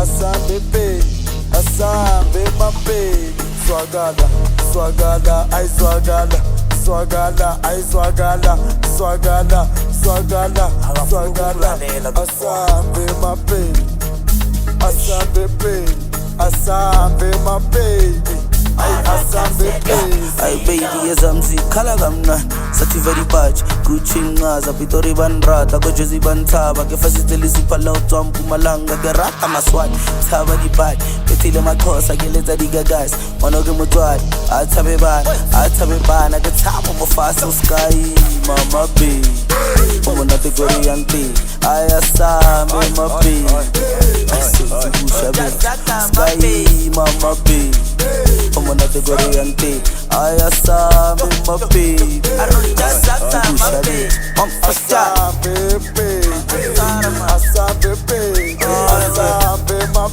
asambe baby, asambe my baby. Swagala, swagala, I swagala, swagala, I swagala, swagala, swagala, swagala, asambe my baby, asambe baby, asambe my baby. Ay baby yazamzi khala kamnani sathi very bad Gucci ngaza Pitori banrata ko Jozi bantaba ke fasiteli siphala utswa Mpumalanga ke rata maswati thaba di bad bethile makhosa ke letsa digagas mono ke motwadi a thabe bana ke thabo mo fast sky mama baby umona te Korean thing ayasambe my baby sky mama baby I'm on the Korean thing. I am my baby.